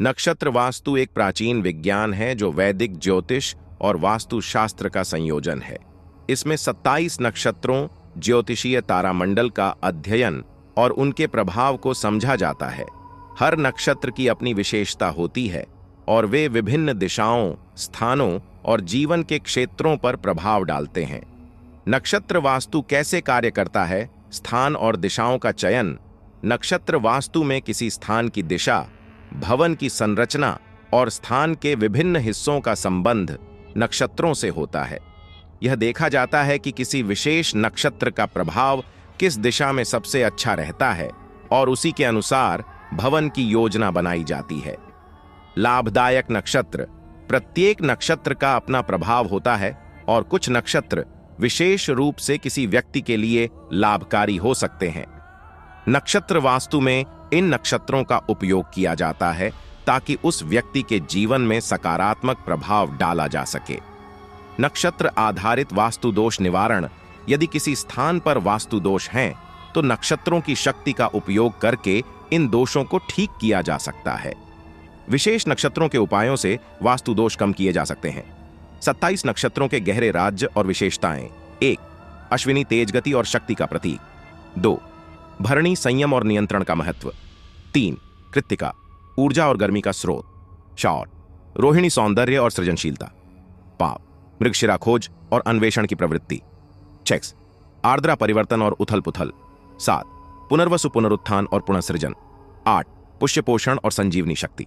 नक्षत्र वास्तु एक प्राचीन विज्ञान है जो वैदिक ज्योतिष और वास्तुशास्त्र का संयोजन है। इसमें 27 नक्षत्रों, ज्योतिषीय तारामंडल का अध्ययन और उनके प्रभाव को समझा जाता है। हर नक्षत्र की अपनी विशेषता होती है और वे विभिन्न दिशाओं, स्थानों और जीवन के क्षेत्रों पर प्रभाव डालते हैं। नक्षत्र वास्तु कैसे कार्य करता है? स्थान और दिशाओं का चयन। नक्षत्र वास्तु में किसी स्थान की दिशा, भवन की संरचना और स्थान के विभिन्न हिस्सों का संबंध नक्षत्रों से होता है। यह देखा जाता है कि किसी विशेष नक्षत्र का प्रभाव किस दिशा में सबसे अच्छा रहता है और उसी के अनुसार भवन की योजना बनाई जाती है। लाभदायक नक्षत्र। प्रत्येक नक्षत्र का अपना प्रभाव होता है और कुछ नक्षत्र विशेष रूप से किसी व्यक्ति के लिए लाभकारी हो सकते हैं। नक्षत्र वास्तु में इन नक्षत्रों का उपयोग किया जाता है ताकि उस व्यक्ति के जीवन में सकारात्मक प्रभाव डाला जा सके। नक्षत्र आधारित वास्तु दोष निवारण। यदि किसी स्थान पर वास्तु दोष हैं, तो नक्षत्रों की शक्ति का उपयोग करके इन दोषों को ठीक किया जा सकता है। विशेष नक्षत्रों के उपायों से वास्तु दोष कम किए जा सकते हैं। 27 नक्षत्रों के गहरे राज्य और विशेषताएं। 1. अश्विनी तेज गति और शक्ति का प्रतीक। 2. भरणी संयम और नियंत्रण का महत्व। 3. कृत्तिका ऊर्जा और गर्मी का स्रोत। 4. रोहिणी सौंदर्य और सृजनशीलता। 5. मृगशिरा खोज और अन्वेषण की प्रवृत्ति। 6. आर्द्रा परिवर्तन और उथल पुथल। 7. पुनर्वसु पुनरुत्थान और पुनर्सृजन। 8. पुष्य पोषण और संजीवनी शक्ति।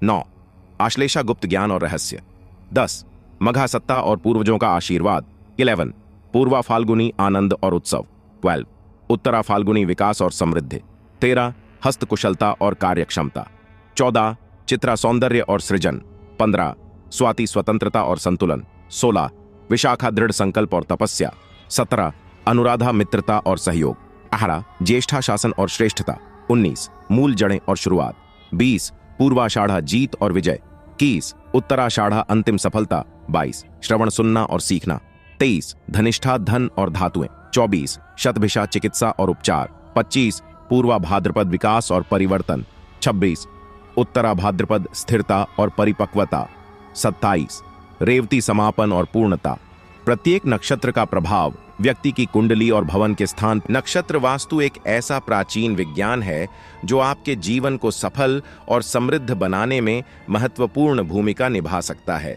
9. आश्लेषा गुप्त ज्ञान और रहस्य। 10. मघा सत्ता और पूर्वजों का आशीर्वाद। 11. पूर्वा फाल्गुनी आनंद और उत्सव। 12. उत्तरा फाल्गुनी विकास और समृद्धि। 13. हस्त कुशलता और कार्यक्षमता। 14. चित्रा सौंदर्य और सृजन। 15. स्वाति स्वतंत्रता और संतुलन। 16. विशाखा दृढ़ संकल्प और तपस्या। 17. अनुराधा मित्रता और सहयोग। 18. ज्येष्ठा शासन और श्रेष्ठता। 19. मूल जड़ें और शुरुआत। 20. पूर्वाषाढ़ा जीत और विजय। 21. उत्तराषाढ़ा अंतिम सफलता। 22. श्रवण सुनना और सीखना। 23. धनिष्ठा धन और धातुएं। 24. शतभिषा चिकित्सा और उपचार। 25. पूर्वा भाद्रपद विकास और परिवर्तन। 26. उत्तरा भाद्रपद स्थिरता और परिपक्वता। 27. रेवती समापन और पूर्णता। प्रत्येक नक्षत्र का प्रभाव व्यक्ति की कुंडली और भवन के स्थान। नक्षत्र वास्तु एक ऐसा प्राचीन विज्ञान है जो आपके जीवन को सफल और समृद्ध बनाने में महत्वपूर्ण भूमिका निभा सकता है।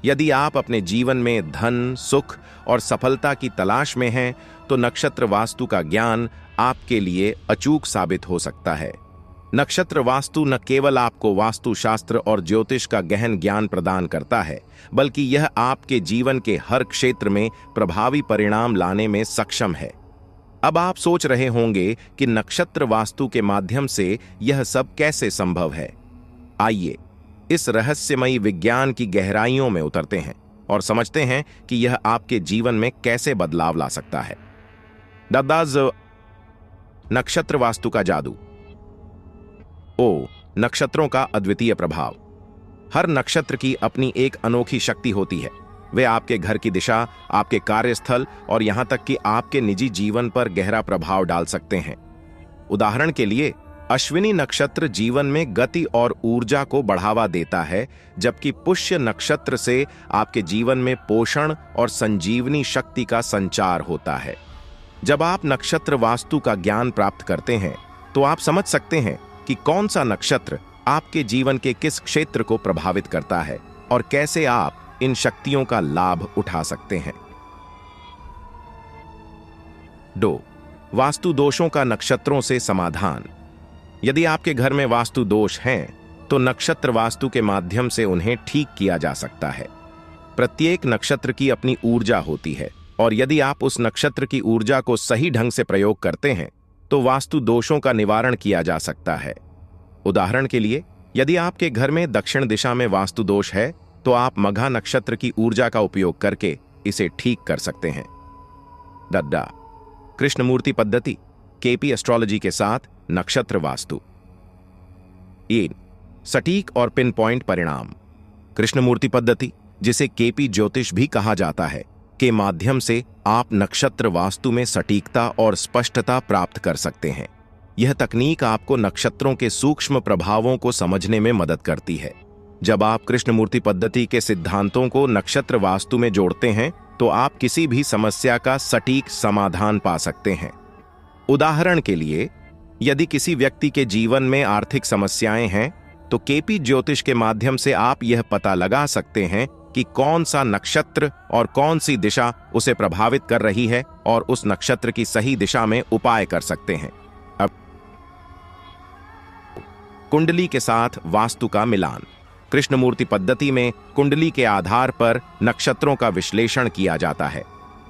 यदि आप अपने जीवन में धन, सुख और सफलता की तलाश में हैं, तो नक्षत्र वास्तु का ज्ञान आपके लिए अचूक साबित हो सकता है। नक्षत्र वास्तु न केवल आपको वास्तुशास्त्र और ज्योतिष का गहन ज्ञान प्रदान करता है, बल्कि यह आपके जीवन के हर क्षेत्र में प्रभावी परिणाम लाने में सक्षम है। अब आप सोच रहे होंगे कि नक्षत्र वास्तु के माध्यम से यह सब कैसे संभव है। आइए इस रहस्यमयी विज्ञान की गहराइयों में उतरते हैं और समझते हैं कि यह आपके जीवन में कैसे बदलाव ला सकता है। नक्षत्र वास्तु का जादू। नक्षत्रों का अद्वितीय प्रभाव। हर नक्षत्र की अपनी एक अनोखी शक्ति होती है। वे आपके घर की दिशा, आपके कार्यस्थल और यहां तक कि आपके निजी जीवन पर गहरा प्रभाव डाल सकते हैं। उदाहरण के लिए, अश्विनी नक्षत्र जीवन में गति और ऊर्जा को बढ़ावा देता है, जबकि पुष्य नक्षत्र से आपके जीवन में पोषण और संजीवनी शक्ति का संचार होता है। जब आप नक्षत्र वास्तु का ज्ञान प्राप्त करते हैं, तो आप समझ सकते हैं कि कौन सा नक्षत्र आपके जीवन के किस क्षेत्र को प्रभावित करता है और कैसे आप इन शक्तियों का लाभ उठा सकते हैं। वास्तु दोषों का नक्षत्रों से समाधान। यदि आपके घर में वास्तु दोष हैं, तो नक्षत्र वास्तु के माध्यम से उन्हें ठीक किया जा सकता है। प्रत्येक नक्षत्र की अपनी ऊर्जा होती है और यदि आप उस नक्षत्र की ऊर्जा को सही ढंग से प्रयोग करते हैं, तो वास्तु दोषों का निवारण किया जा सकता है। उदाहरण के लिए, यदि आपके घर में दक्षिण दिशा में वास्तु दोष है, तो आप मघा नक्षत्र की ऊर्जा का उपयोग करके इसे ठीक कर सकते हैं। कृष्णमूर्ति पद्धति, केपी एस्ट्रोलॉजी के साथ नक्षत्र वास्तु। सटीक और पिन पॉइंट परिणाम। कृष्णमूर्ति पद्धति, जिसे केपी ज्योतिष भी कहा जाता है, के माध्यम से आप नक्षत्र वास्तु में सटीकता और स्पष्टता प्राप्त कर सकते हैं। यह तकनीक आपको नक्षत्रों के सूक्ष्म प्रभावों को समझने में मदद करती है। जब आप कृष्णमूर्ति पद्धति के सिद्धांतों को नक्षत्र वास्तु में जोड़ते हैं तो आप किसी भी समस्या का सटीक समाधान पा सकते हैं। उदाहरण के लिए, यदि किसी व्यक्ति के जीवन में आर्थिक समस्याएं हैं तो केपी ज्योतिष के माध्यम से आप यह पता लगा सकते हैं कि कौन सा नक्षत्र और कौन सी दिशा उसे प्रभावित कर रही है और उस नक्षत्र की सही दिशा में उपाय कर सकते हैं। अब कुंडली के साथ वास्तु का मिलान। कृष्णमूर्ति पद्धति में कुंडली के आधार पर नक्षत्रों का विश्लेषण किया जाता है।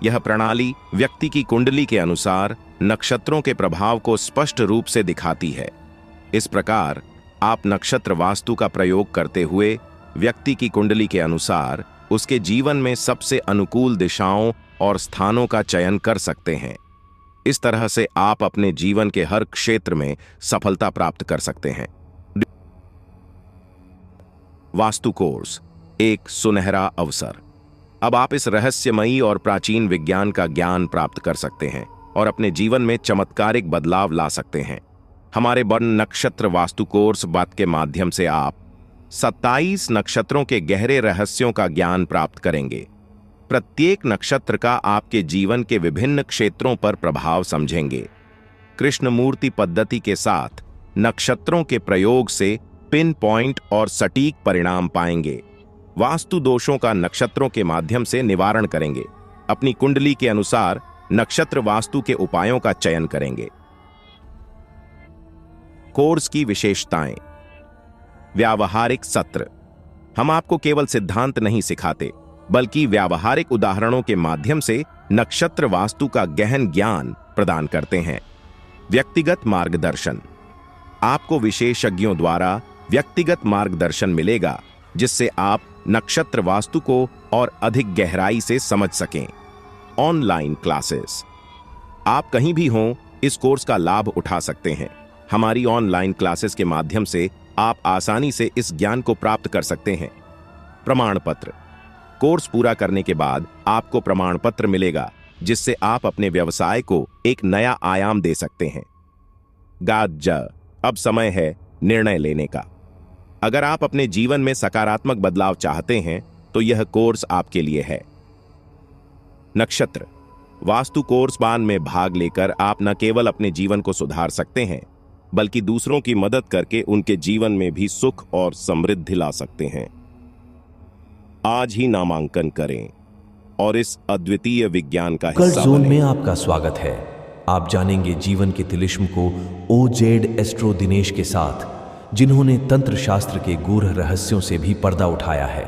यह प्रणाली व्यक्ति की कुंडली के अनुसार नक्षत्रों के प्रभाव को स्पष्ट रूप से दिखाती है। इस प्रकार आप नक्षत्र वास्तु का प्रयोग करते हुए व्यक्ति की कुंडली के अनुसार उसके जीवन में सबसे अनुकूल दिशाओं और स्थानों का चयन कर सकते हैं। इस तरह से आप अपने जीवन के हर क्षेत्र में सफलता प्राप्त कर सकते हैं। वास्तु कोर्स, एक सुनहरा अवसर। अब आप इस रहस्यमयी और प्राचीन विज्ञान का ज्ञान प्राप्त कर सकते हैं और अपने जीवन में चमत्कारिक बदलाव ला सकते हैं। हमारे वर्ण नक्षत्र वास्तु कोर्स बात के माध्यम से आप 27 नक्षत्रों के गहरे रहस्यों का ज्ञान प्राप्त करेंगे। प्रत्येक नक्षत्र का आपके जीवन के विभिन्न क्षेत्रों पर प्रभाव समझेंगे। कृष्णमूर्ति पद्धति के साथ नक्षत्रों के प्रयोग से पिन पॉइंट और सटीक परिणाम पाएंगे। वास्तु दोषों का नक्षत्रों के माध्यम से निवारण करेंगे। अपनी कुंडली के अनुसार नक्षत्र वास्तु के उपायों का चयन करेंगे। कोर्स की विशेषताएं। व्यावहारिक सत्र। हम आपको केवल सिद्धांत नहीं सिखाते, बल्कि व्यावहारिक उदाहरणों के माध्यम से नक्षत्र वास्तु का गहन ज्ञान प्रदान करते हैं। व्यक्तिगत मार्गदर्शन। आपको विशेषज्ञों द्वारा व्यक्तिगत मार्गदर्शन मिलेगा, जिससे आप नक्षत्र वास्तु को और अधिक गहराई से समझ सकें। Online classes. आप कहीं भी हों, इस कोर्स का लाभ उठा सकते हैं। हमारी ऑनलाइन क्लासेस के माध्यम से आप आसानी से इस ज्ञान को प्राप्त कर सकते हैं। प्रमाण पत्र। कोर्स पूरा करने के बाद आपको प्रमाण पत्र मिलेगा, जिससे आप अपने व्यवसाय को एक नया आयाम दे सकते हैं। अब समय है निर्णय लेने का। अगर आप अपने जीवन में सकारात्मक बदलाव चाहते हैं तो यह कोर्स आपके लिए है। नक्षत्र वास्तु कोर्स बान में भाग लेकर आप न केवल अपने जीवन को सुधार सकते हैं, बल्कि दूसरों की मदद करके उनके जीवन में भी सुख और समृद्धि ला सकते हैं। आज ही नामांकन करें और इस अद्वितीय विज्ञान का हिस्सा जोन में आपका स्वागत है। आप जानेंगे जीवन के तिलिस्म को ओजेड एस्ट्रो दिनेश के साथ, जिन्होंने तंत्र शास्त्र के गूढ़ रहस्यों से भी पर्दा उठाया है।